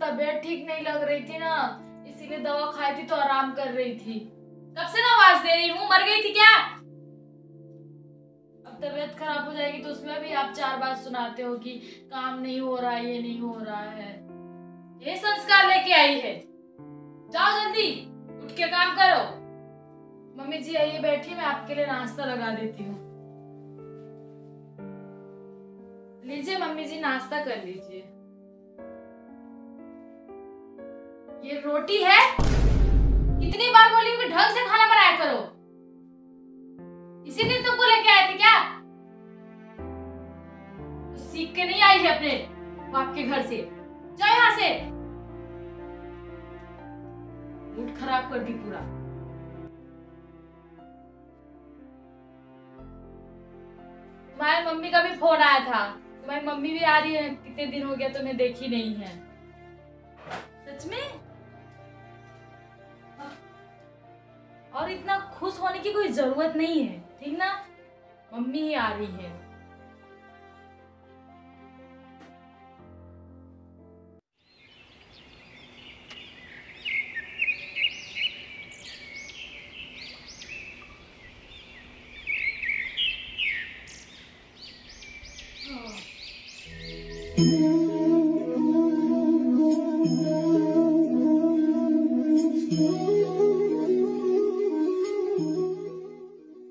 तबीयत ठीक नहीं लग रही थी ना, इसीलिए दवा खाई थी तो आराम कर रही थी। कब से ना आवाज दे रही हूँ, मर गई थी क्या? अब तबीयत खराब हो जाएगी तो उसमें भी आप 4 बात सुनाते हो कि काम नहीं हो रहा है, ये नहीं हो रहा है। ये संस्कार लेके आई है। जाओ जल्दी उठ के काम करो। मम्मी जी आइए बैठी, मैं आपके लिए नाश्ता लगा देती हूँ। लीजिए मम्मी जी, नाश्ता कर लीजिए। ये रोटी है, कितनी बार बोली हूँ कि ढंग से खाना बनाया करो। इसी दिन तुमको लेके आए थे क्या? तो सीख के नहीं आई है अपने बाप के घर से। जाओ यहाँ से। मूड खराब कर दी पूरा। तुम्हारी मम्मी का भी फोन आया था। तुम्हारी मम्मी भी आ रही है, कितने दिन हो गया तुम्हें देखी नहीं है। सच में? और इतना खुश होने की कोई जरूरत नहीं है, ठीक ना? मम्मी ही आ रही है।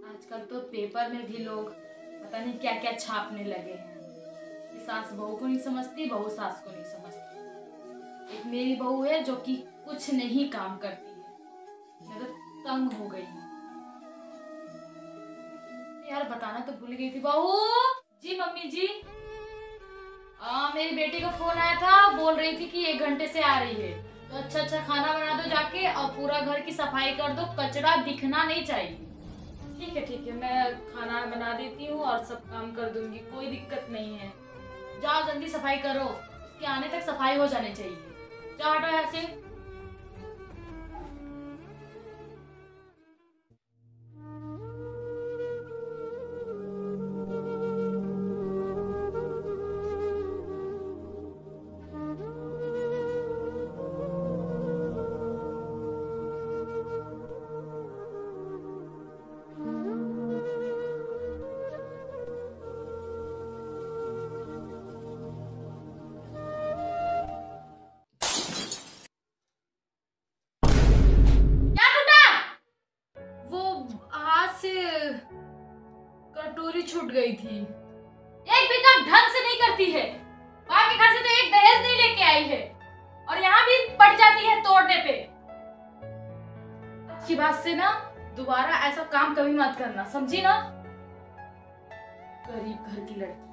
आजकल तो पेपर में भी लोग पता नहीं क्या क्या छापने लगे हैं कि सास बहू को नहीं समझती, बहू सास को नहीं समझती। एक मेरी बहू है जो कि कुछ नहीं काम करती है। मैं तो तंग हो गई हूँ यार। बताना तो भूल गई थी। बहू जी, मम्मी जी, मेरी बेटी का फोन आया था, बोल रही थी कि 1 घंटे से आ रही है। तो अच्छा अच्छा खाना बना दो जाके और पूरा घर की सफाई कर दो, कचरा दिखना नहीं चाहिए। ठीक है, मैं खाना बना देती हूँ और सब काम कर दूंगी, कोई दिक्कत नहीं है। जाओ जल्दी सफाई करो, उसके आने तक सफाई हो जानी चाहिए। जाओ हटो यहाँ से। क्या टूटा? वो हाथ से कटोरी छूट गई थी। एक भी काम ढंग से नहीं करती है। वहां के घर से तो एक दहेज नहीं लेके आई है और यहाँ भी पड़ जाती है तोड़ने पे। अच्छी बात से ना दोबारा ऐसा काम कभी मत करना, समझी ना? गरीब घर की लड़की।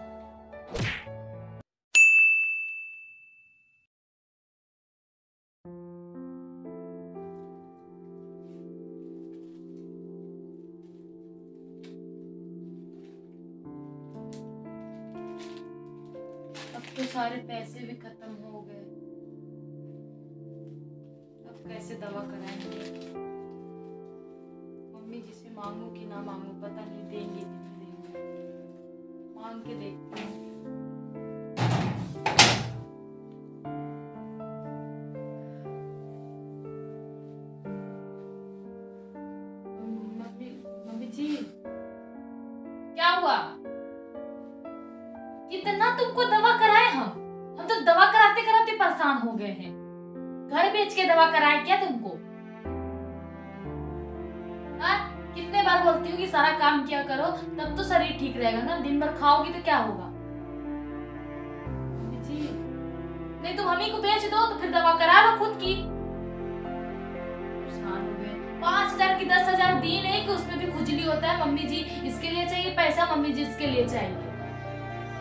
अब तो सारे पैसे भी खत्म हो गए। अब कैसे दवा कराएंगे? मम्मी जी से मांगू कि ना मांगू, पता नहीं देंगे कि नहीं देंगे। मांग के देखती हूँ। मम्मी जी, क्या हुआ? कितना तुमको दवा कराए हम तो दवा कराते कराते परेशान हो गए हैं। घर बेच के दवा कराए क्या तुमको? हाँ, कितने बार बोलती हूँ कि सारा काम किया करो, तब तो शरीर ठीक रहेगा ना। दिन भर खाओगी तो क्या होगा? जी, नहीं तुम हमी को बेच दो तो फिर दवा करा लो खुद की। परेशान हो गए। 5,000 की 10,000 दी नहीं कि उसमें भी खुजली होता है। मम्मी जी इसके लिए चाहिए पैसा, मम्मी जी इसके लिए चाहिए।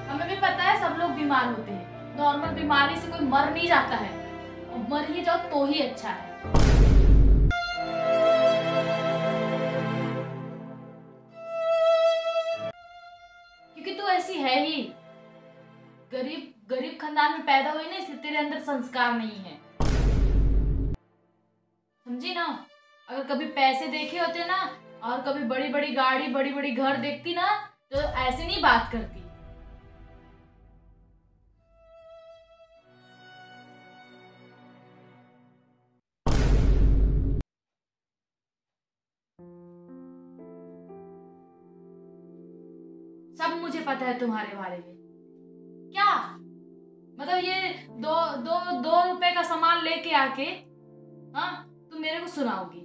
हमें भी पता है सब लोग बीमार होते हैं, नॉर्मल बीमारी से कोई मर नहीं जाता है, और मर ही जाओ तो ही अच्छा है। क्योंकि तू ऐसी है ही, गरीब गरीब खानदान में पैदा हुई ना, इसलिए तेरे अंदर संस्कार नहीं है, समझी ना? अगर कभी पैसे देखे होते ना और कभी बड़ी बड़ी गाड़ी बड़ी बड़ी घर देखती ना तो ऐसे नहीं बात करती। पता है तुम्हारे बारे में? क्या मतलब ये दो दो 2 रुपए का सामान लेके आके, हाँ, तुम मेरे को सुनाओगी?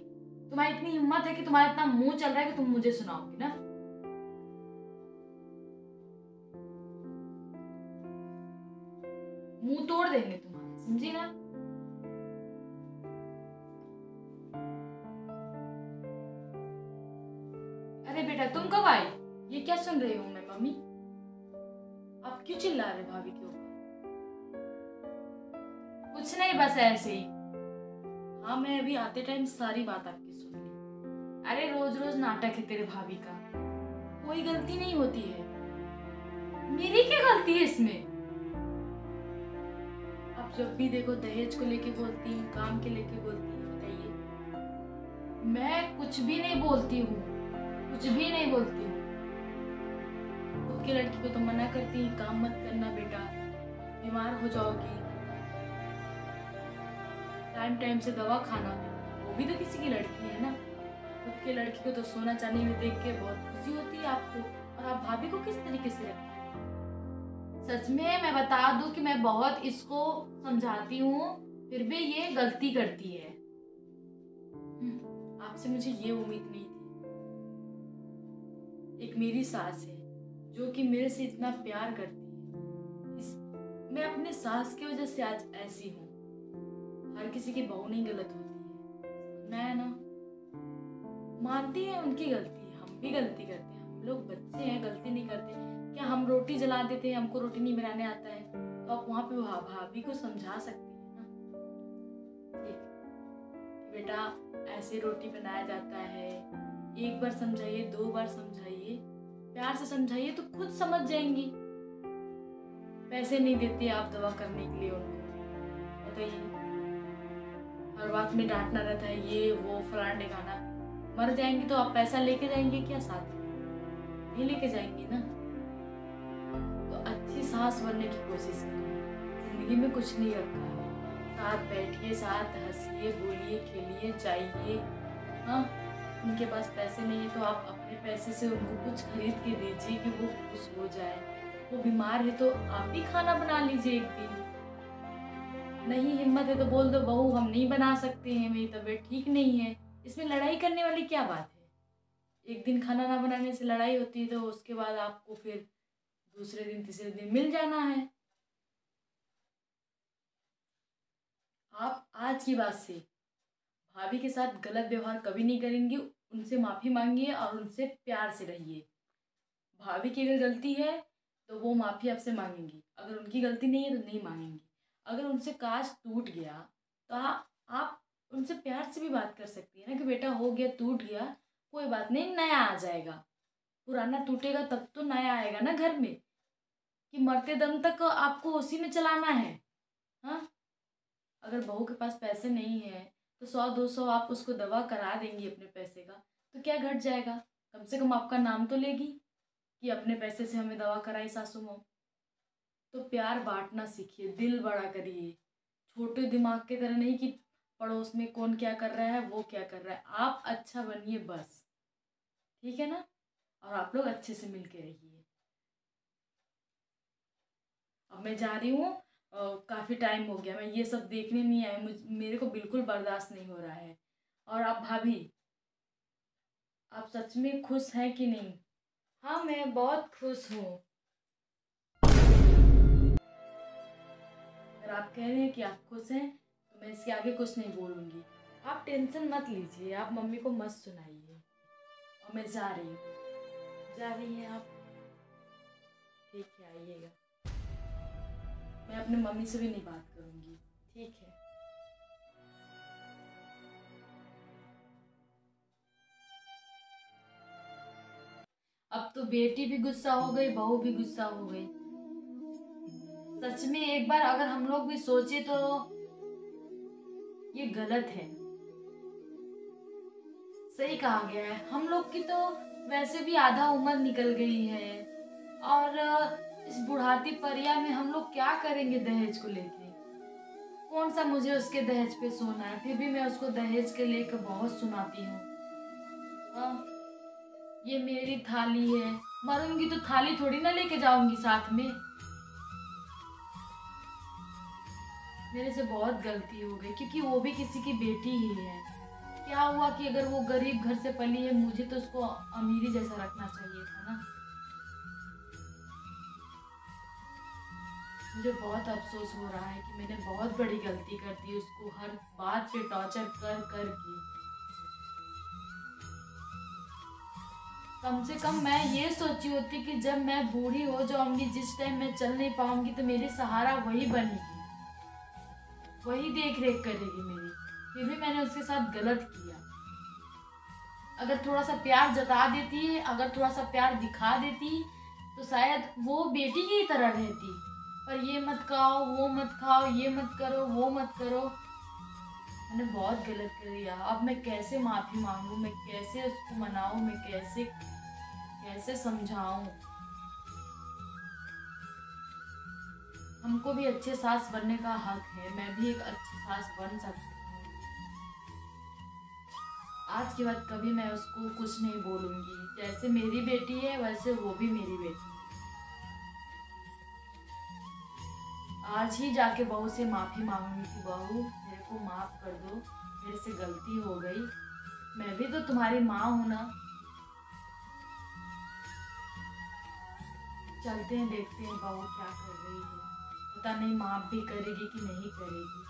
तुम्हारी इतनी हिम्मत है कि तुम्हारा इतना मुंह चल रहा है कि तुम मुझे सुनाओगी ना? मुंह तोड़ देंगे तुम्हारा, समझी ना? अरे बेटा तुम कब आई? ये क्या सुन रही हूँ मैं मम्मी? आप क्यों चिल्ला रहे भाभी के ऊपर? कुछ नहीं, बस ऐसे ही। हाँ, मैं अभी आते टाइम सारी बात आपकी सुन ली। अरे रोज रोज नाटक है तेरे भाभी का। कोई गलती नहीं होती है। मेरी क्या गलती है इसमें? आप जब भी देखो दहेज को लेके बोलती हैं, काम के लेके बोलती हैं, बताइए। मैं कुछ भी नहीं बोलती हूँ, कुछ भी नहीं बोलती हूँ। खुद की लड़की को तो मना करती है, काम मत करना बेटा, बीमार हो जाओगी। टाइम टाइम से दवा खाना, वो भी तो किसी की लड़की है ना। खुद की लड़की को तो सोना चांदी में देख के बहुत खुशी होती है आपको, और आप भाभी को किस तरीके से रखते हैं? सच में मैं बता दूं कि मैं बहुत इसको समझाती हूँ, फिर भी ये गलती करती है। आपसे मुझे ये उम्मीद नहीं थी। एक मेरी सास है जो कि मेरे से इतना प्यार करती है। मैं अपने सास की वजह से आज ऐसी हूँ। हर किसी की बहू नहीं गलत होती है, मैं ना मानती है उनकी गलती, हम भी गलती करते हैं। हम लोग बच्चे हैं, गलती नहीं करते क्या? हम रोटी जला देते हैं, हमको रोटी नहीं बनाने आता है, तो आप वहाँ पे भाभी को समझा सकती है ना? ठीक, बेटा ऐसे रोटी बनाया जाता है, एक बार समझाइए, 2 बार समझाइए, प्यार से समझाइए तो खुद समझ जाएंगी। पैसे नहीं देते आप दवा करने के लिए उनको, बताइए। हर बात में डांटना रहता है, ये वो फलाना ढिकाना। मर जाएंगी तो आप पैसा लेके जाएंगे क्या साथ में? नहीं लेके जाएंगे ना। तो अच्छी सांस बनने की कोशिश करिए। जिंदगी में कुछ नहीं रखा है। साथ बैठिए, साथ हंसिए, बोलिए, खेलिए, जाइए। हाँ, उनके पास पैसे नहीं है तो आप अपने पैसे से उनको कुछ खरीद के दीजिए कि वो खुश हो जाए। वो बीमार है तो आप ही खाना बना लीजिए एक दिन। नहीं हिम्मत है तो बोल दो बहू हम नहीं बना सकते हैं, मेरी तबीयत ठीक नहीं है। इसमें लड़ाई करने वाली क्या बात है? एक दिन खाना ना बनाने से लड़ाई होती है तो उसके बाद आपको फिर दूसरे दिन तीसरे दिन मिल जाना है। आप आज की बात से भाभी के साथ गलत व्यवहार कभी नहीं करेंगे। उनसे माफ़ी मांगिए और उनसे प्यार से रहिए। भाभी की अगर गलती है तो वो माफ़ी आपसे मांगेंगी, अगर उनकी गलती नहीं है तो नहीं मांगेंगी। अगर उनसे कांच टूट गया तो आप उनसे प्यार से भी बात कर सकती है ना कि बेटा हो गया, टूट गया, कोई बात नहीं, नया आ जाएगा। पुराना टूटेगा तब तो नया आएगा ना घर में, कि मरते दम तक आपको उसी में चलाना है? हाँ, अगर बहू के पास पैसे नहीं है तो 100-200 आप उसको दवा करा देंगी अपने पैसे का, तो क्या घट जाएगा? कम से कम आपका नाम तो लेगी कि अपने पैसे से हमें दवा कराई सासू माँ। तो प्यार बांटना सीखिए, दिल बड़ा करिए। छोटे दिमाग की तरह नहीं कि पड़ोस में कौन क्या कर रहा है, वो क्या कर रहा है। आप अच्छा बनिए बस, ठीक है ना? और आप लोग अच्छे से मिल के रहिए। अब मैं जा रही हूँ, काफ़ी टाइम हो गया, मैं ये सब देखने नहीं आई, मेरे को बिल्कुल बर्दाश्त नहीं हो रहा है। और आप भाभी, आप सच में खुश हैं कि नहीं? हाँ, मैं बहुत खुश हूँ। अगर आप कह रहे हैं कि आप खुश हैं तो मैं इसके आगे कुछ नहीं बोलूँगी। आप टेंशन मत लीजिए, आप मम्मी को मत सुनाइए। और मैं जा रही हूँ। जा रही हैं आप? ठीक है, आइएगा। मैं अपने मम्मी से भी नहीं बात करूँगी, ठीक है? अब तो बेटी भी गुस्सा हो गई, बहू भी गुस्सा हो गई। सच में एक बार अगर हम लोग भी सोचे तो ये गलत है। सही कहा गया है, हम लोग की तो वैसे भी आधा उम्र निकल गई है, और इस बुढ़ाती परिया में हम लोग क्या करेंगे दहेज को लेके? कौन सा मुझे उसके दहेज पे सोना है? फिर भी मैं उसको दहेज के लेकर बहुत सुनाती हूँ। हाँ, ये मेरी थाली है, मरूंगी तो थाली थोड़ी ना लेके जाऊंगी साथ में। मेरे से बहुत गलती हो गई, क्योंकि वो भी किसी की बेटी ही है। क्या हुआ कि अगर वो गरीब घर से पली है, मुझे तो उसको अमीरी जैसा रखना चाहिए था ना। मुझे बहुत अफसोस हो रहा है कि मैंने बहुत बड़ी गलती कर दी, उसको हर बात पे टॉर्चर कर कर के। कम से कम मैं ये सोची होती कि जब मैं बूढ़ी हो जाऊंगी, जिस टाइम मैं चल नहीं पाऊंगी, तो मेरी सहारा वही बनेगी, वही देख रेख करेगी मेरी। फिर भी मैंने उसके साथ गलत किया। अगर थोड़ा सा प्यार जता देती, अगर थोड़ा सा प्यार दिखा देती, तो शायद वो बेटी की तरह रहती। पर ये मत खाओ, वो मत खाओ, ये मत करो, वो मत करो। मैंने बहुत गलत कर दिया। अब मैं कैसे माफी मांगू, मैं कैसे उसको मनाऊं, मैं कैसे कैसे समझाऊं। हमको भी अच्छे सास बनने का हक है, मैं भी एक अच्छी सास बन सकती हूँ। आज के बाद कभी मैं उसको कुछ नहीं बोलूंगी। जैसे मेरी बेटी है, वैसे वो भी मेरी बेटी है। आज ही जाके बहू से माफी मांगूंगी कि बहू मेरे को माफ कर दो, मेरे से गलती हो गई, मैं भी तो तुम्हारी माँ हूं ना। चलते हैं, देखते हैं बहू क्या कर रही है। पता नहीं माफ भी करेगी कि नहीं करेगी।